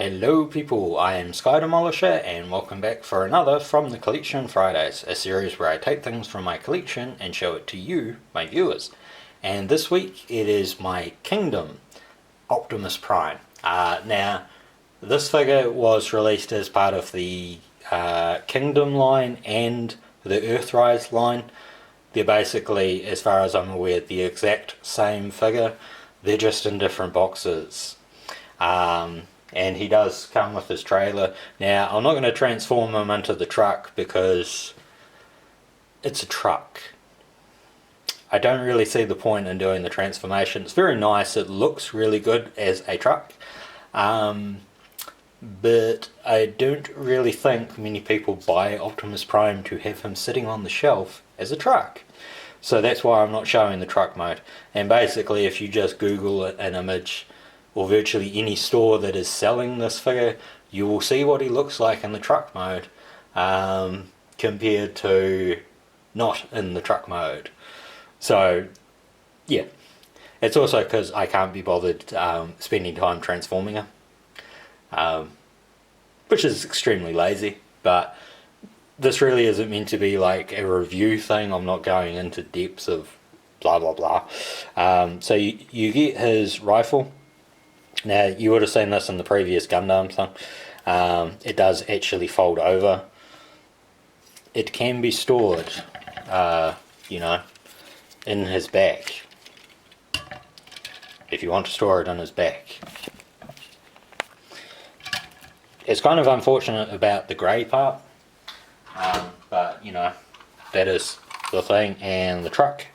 Hello people, I am Sky Demolisher and welcome back for another From the Collection Fridays, a series where I take things from my collection and show it to you, my viewers. And this week it is my Kingdom Optimus Prime. Now, this figure was released as part of the Kingdom line and the Earthrise line. They're basically, as far as I'm aware, the exact same figure. They're just in different boxes. And he does come with his trailer. Now, I'm not going to transform him into the truck because it's a truck. I don't really see the point in doing the transformation. It's very nice, it looks really good as a truck. But I don't really think many people buy Optimus Prime to have him sitting on the shelf as a truck. So that's why I'm not showing the truck mode. And basically, if you just Google an image, or virtually any store that is selling this figure, you will see what he looks like in the truck mode compared to not in the truck mode. So yeah, it's also because I can't be bothered spending time transforming him, which is extremely lazy. But this really isn't meant to be like a review thing. I'm not going into depths of blah blah blah. So you get his rifle. Now, you would have seen this in the previous Gundam thing. It does actually fold over. It can be stored, you know, in his back. If you want to store it in his back. It's kind of unfortunate about the grey part. But, you know, that is the thing. And the truck,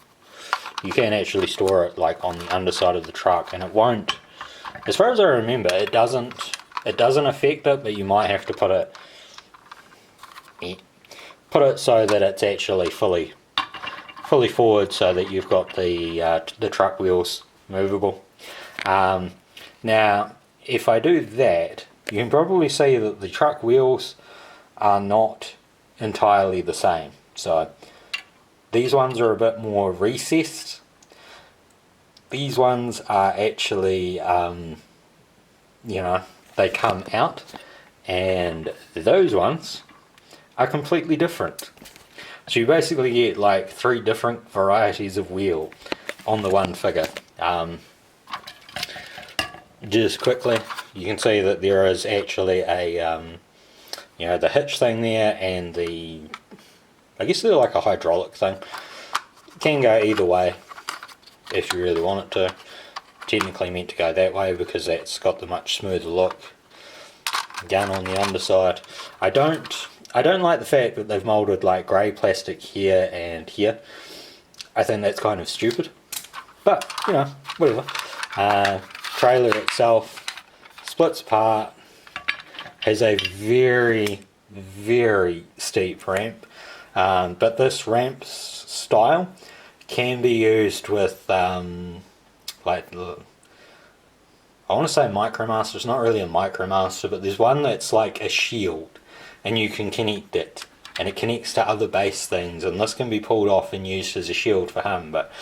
you can actually store it like on the underside of the truck, and it won't. As far as I remember, it doesn't affect it, but you might have to put it so that it's actually fully forward, so that you've got the truck wheels movable. Now, if I do that, you can probably see that the truck wheels are not entirely the same. So these ones are a bit more recessed. These ones are actually, you know, they come out, and those ones are completely different. So you basically get like 3 different varieties of wheel on the one figure. Just quickly, you can see that there is actually a, you know, the hitch thing there, and I guess they're like a hydraulic thing. It can go either way if you really want it to. Technically meant to go that way because that's got the much smoother look. Down on the underside, I don't like the fact that they've moulded like grey plastic here and here. I think that's kind of stupid, but you know, whatever. Trailer itself splits apart, has a very steep ramp, but this ramp style can be used with like, I want to say Micromaster. It's not really a Micromaster, but there's one that's like a shield, and you can connect it, and it connects to other base things, and this can be pulled off and used as a shield for him. But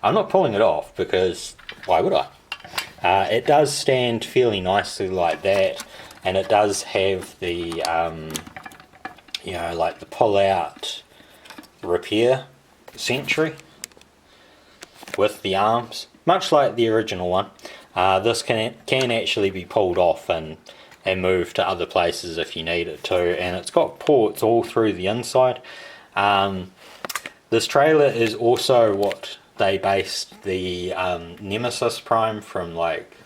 I'm not pulling it off because why would I? It does stand fairly nicely like that, and it does have the you know, like the pull out repair sentry with the arms, much like the original one. This can actually be pulled off and moved to other places if you need it to, and it's got ports all through the inside. This trailer is also what they based the Nemesis Prime from, like,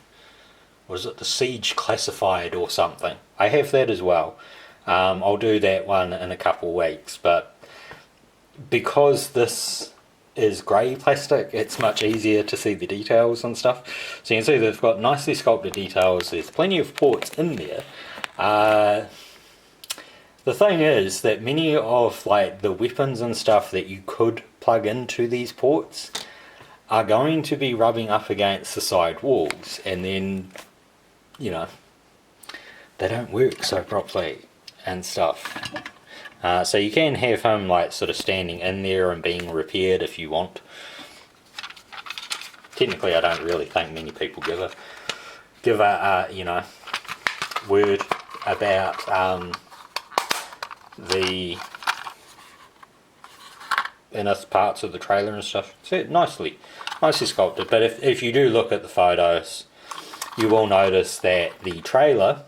was it the Siege Classified or something? I have that as well. I'll do that one in a couple of weeks, but because this is grey plastic, it's much easier to see the details and stuff. So you can see they've got nicely sculpted details. There's plenty of ports in there. The thing is that many of like the weapons and stuff that you could plug into these ports are going to be rubbing up against the side walls, and then, you know, they don't work so properly and stuff. So you can have him like sort of standing in there and being repaired if you want. Technically, I don't really think many people give a you know, word about the inner parts of the trailer and stuff. So nicely sculpted. But if you do look at the photos, you will notice that the trailer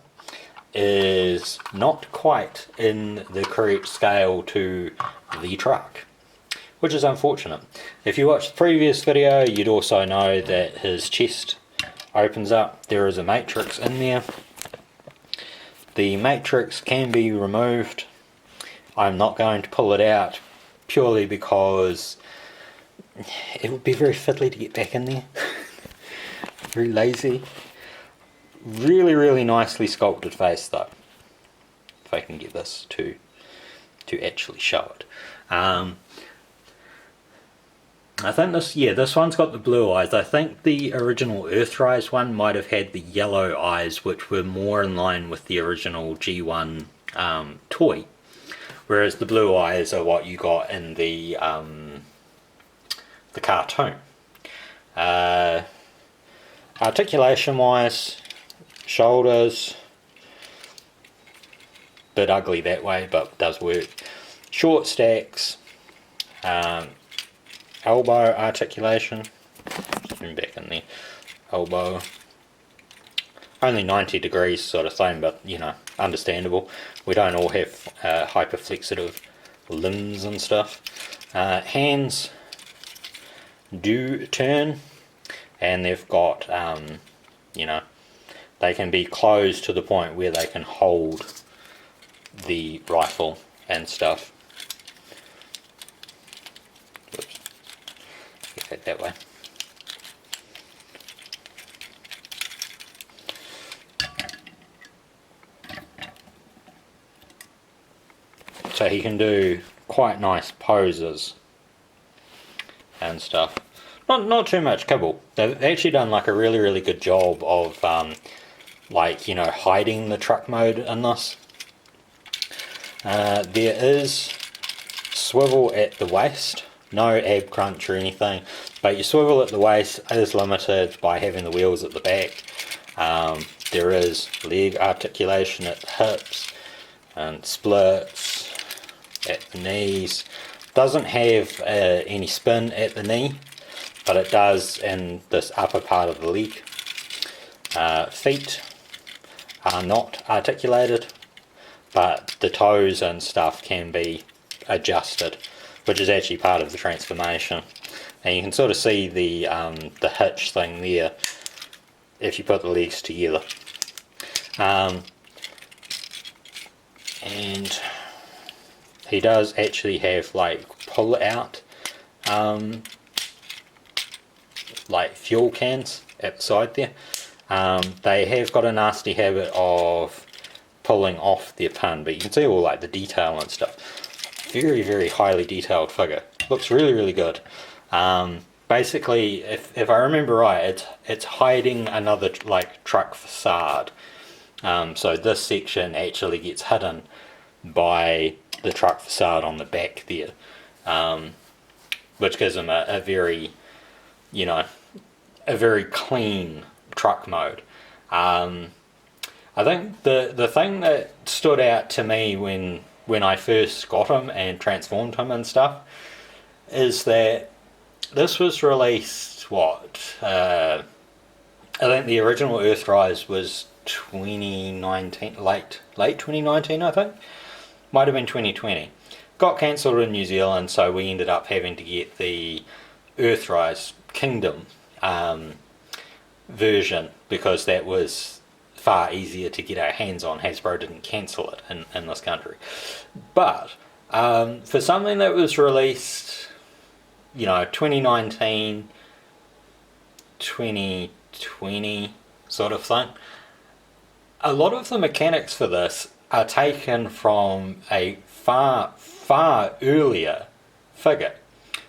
is not quite in the correct scale to the truck, which is unfortunate. If you watched the previous video, you'd also know that his chest opens up. There is a matrix in there. The matrix can be removed. I'm not going to pull it out purely because it would be very fiddly to get back in there. Very lazy. Really nicely sculpted face though. If I can get this to actually show it. I think this one's got the blue eyes. I think the original Earthrise one might have had the yellow eyes, which were more in line with the original G1 toy. Whereas the blue eyes are what you got in the cartoon. Articulation wise, shoulders, bit ugly that way, but does work. Short stacks, elbow articulation, zoom back in there, elbow, only 90 degrees sort of thing, but you know, understandable. We don't all have hyperflexive limbs and stuff. Hands do turn, and they've got, you know, they can be closed to the point where they can hold the rifle and stuff. Whoops. Get it that way. So he can do quite nice poses and stuff. Not too much kibble. They've actually done like a really good job of like, you know, hiding the truck mode in this. There is swivel at the waist, no ab crunch or anything, but your swivel at the waist is limited by having the wheels at the back. There is leg articulation at the hips and splits at the knees. Doesn't have any spin at the knee, but it does in this upper part of the leg. Feet are not articulated, but the toes and stuff can be adjusted, which is actually part of the transformation. And you can sort of see the hitch thing there if you put the legs together. And he does actually have like pull out like fuel cans at the side there. They have got a nasty habit of pulling off their pin, but you can see all like the detail and stuff. Very highly detailed figure. Looks really good. Basically, if I remember right, it's hiding another like truck facade. So this section actually gets hidden by the truck facade on the back there, which gives them a very, you know, a very clean truck mode. I think the thing that stood out to me when I first got him and transformed him and stuff is that this was released, what, I think the original Earthrise was 2019, late 2019 I think, might have been 2020. Got cancelled in New Zealand, so we ended up having to get the Earthrise Kingdom version, because that was far easier to get our hands on. Hasbro didn't cancel it in this country. But for something that was released, you know, 2019, 2020 sort of thing, a lot of the mechanics for this are taken from a far earlier figure,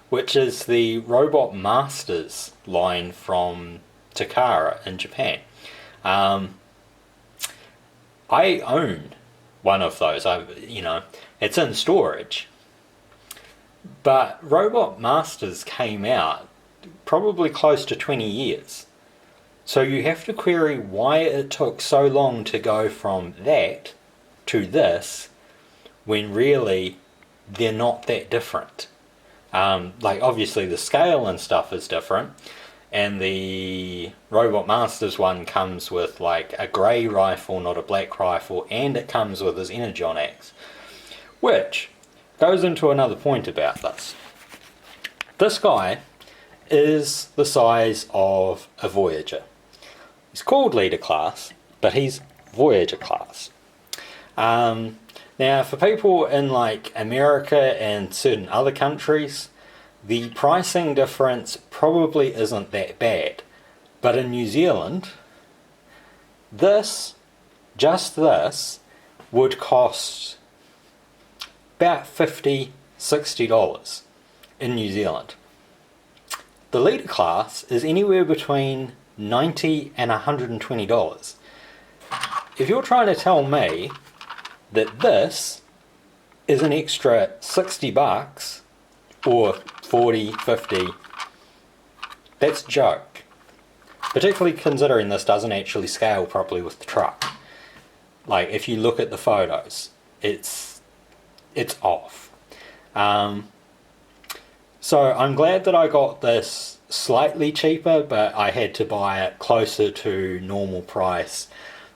which is the Robot Masters line from Takara in Japan. I own one of those. You know, it's in storage. But Robot Masters came out probably close to 20 years So you have to query why it took so long to go from that to this, when really they're not that different. Like obviously the scale and stuff is different, and the Robot Masters one comes with like a grey rifle, not a black rifle, and it comes with his Energon axe, which goes into another point about this. This guy is the size of a Voyager. He's called Leader class, but he's Voyager class. Now, for people in like America and certain other countries, the pricing difference probably isn't that bad. But in New Zealand, just this, would cost about $50, $60 in New Zealand. The Leader class is anywhere between $90 and $120. If you're trying to tell me that this is an extra $60 or $40, $50, that's a joke. Particularly considering this doesn't actually scale properly with the truck. Like if you look at the photos, it's off. So I'm glad that I got this slightly cheaper, but I had to buy it closer to normal price,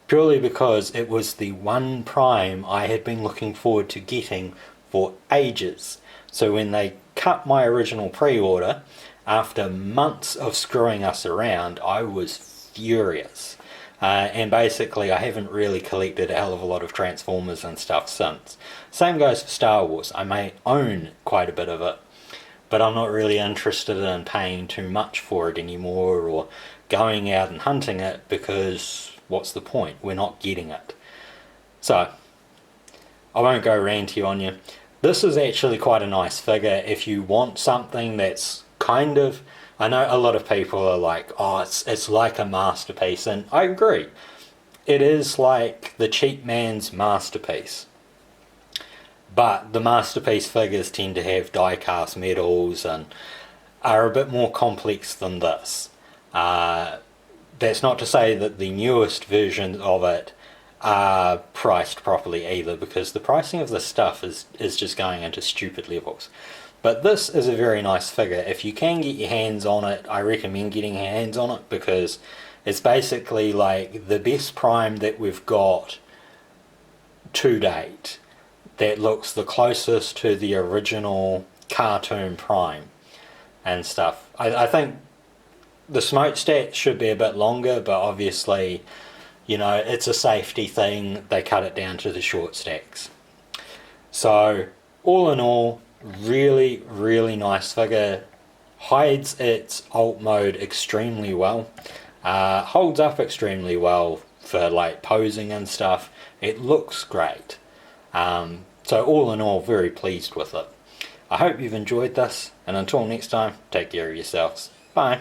purely because it was the one Prime I had been looking forward to getting for ages. So when they cut my original pre-order, after months of screwing us around, I was furious. And basically I haven't really collected a hell of a lot of Transformers and stuff since. Same goes for Star Wars. I may own quite a bit of it, but I'm not really interested in paying too much for it anymore or going out and hunting it, because what's the point? We're not getting it. So, I won't go ranty on you. This is actually quite a nice figure if you want something that's kind of... I know a lot of people are like, oh, it's like a masterpiece, and I agree. It is like the cheap man's masterpiece. But the masterpiece figures tend to have die-cast metals and are a bit more complex than this. That's not to say that the newest versions of it are priced properly either, because the pricing of this stuff is just going into stupid levels. But this is a very nice figure. If you can get your hands on it, I recommend getting your hands on it, because it's basically like the best Prime that we've got to date that looks the closest to the original cartoon Prime and stuff. I think the smokestack should be a bit longer, but obviously, you know, it's a safety thing. They cut it down to the short stacks. So, all in all, really, really nice figure. Hides its alt mode extremely well. Holds up extremely well for like posing and stuff. It looks great. So all in all, very pleased with it. I hope you've enjoyed this, and until next time, take care of yourselves. Bye.